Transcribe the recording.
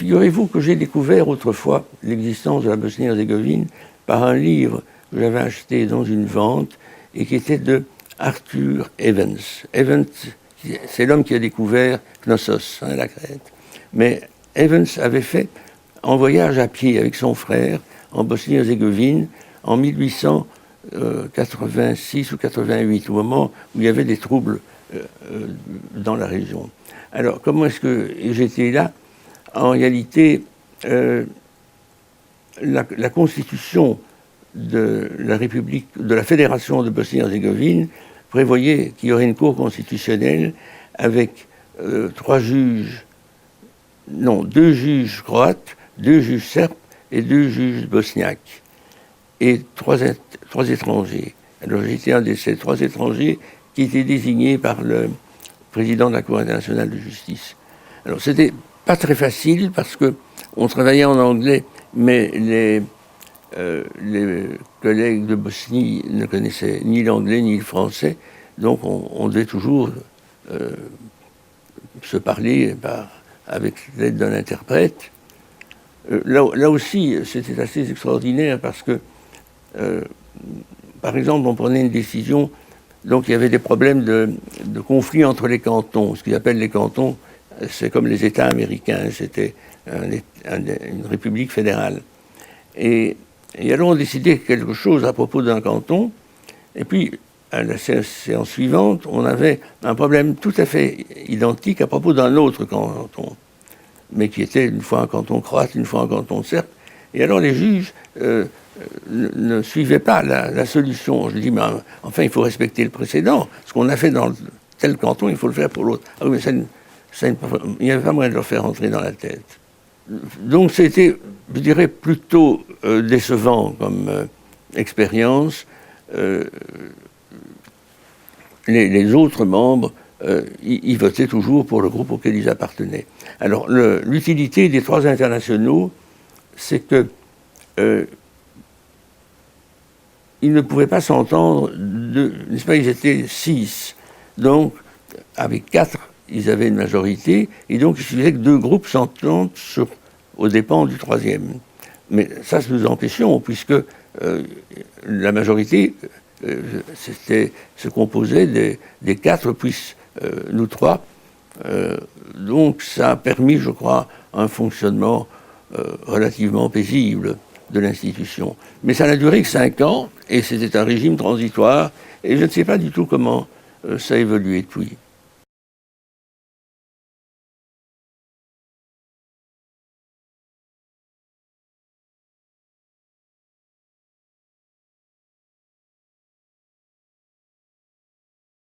figurez-vous que j'ai découvert autrefois l'existence de la Bosnie-Herzégovine par un livre que j'avais acheté dans une vente et qui était de Arthur Evans. Evans, c'est l'homme qui a découvert Knossos, la Crète. Mais Evans avait fait un voyage à pied avec son frère en Bosnie-Herzégovine en 1886 ou 88, au moment où il y avait des troubles dans la région. Alors, comment est-ce que j'étais là? En réalité, la constitution de la République, de la Fédération de Bosnie-Herzégovine prévoyait qu'il y aurait une cour constitutionnelle avec deux juges croates, 2 juges serbes et 2 juges bosniaques, et trois étrangers. Alors j'étais un de ces 3 étrangers qui étaient désignés par le président de la Cour internationale de justice. Alors c'était pas très facile parce que on travaillait en anglais, mais les collègues de Bosnie ne connaissaient ni l'anglais ni le français, donc on devait toujours se parler avec l'aide d'un interprète. Là aussi, c'était assez extraordinaire parce que, par exemple, on prenait une décision, donc il y avait des problèmes de conflit entre les cantons. Ce qu'ils appellent les cantons, c'est comme les États américains, c'était une république fédérale. Et alors on décidait quelque chose à propos d'un canton, et puis à la séance suivante, on avait un problème tout à fait identique à propos d'un autre canton, mais qui était une fois un canton croate, une fois un canton serbe. Et alors les juges ne suivaient pas la solution. Je dis, mais enfin, il faut respecter le précédent. Ce qu'on a fait dans tel canton, il faut le faire pour l'autre. Ah oui, mais il n'y avait pas moyen de leur faire rentrer dans la tête. Donc c'était, je dirais, plutôt décevant comme expérience. Les autres membres, ils votaient toujours pour le groupe auquel ils appartenaient. Alors, l'utilité des 3 internationaux, c'est que ils ne pouvaient pas s'entendre, n'est-ce pas, ils étaient 6. Donc, avec 4, ils avaient une majorité, et donc il suffisait que 2 groupes s'entendent aux dépens du 3e. Mais ça nous empêchions, puisque la majorité se composait des 4, puis nous 3. Donc ça a permis, je crois, un fonctionnement relativement paisible de l'institution. Mais ça n'a duré que 5 ans, et c'était un régime transitoire, et je ne sais pas du tout comment ça a évolué depuis.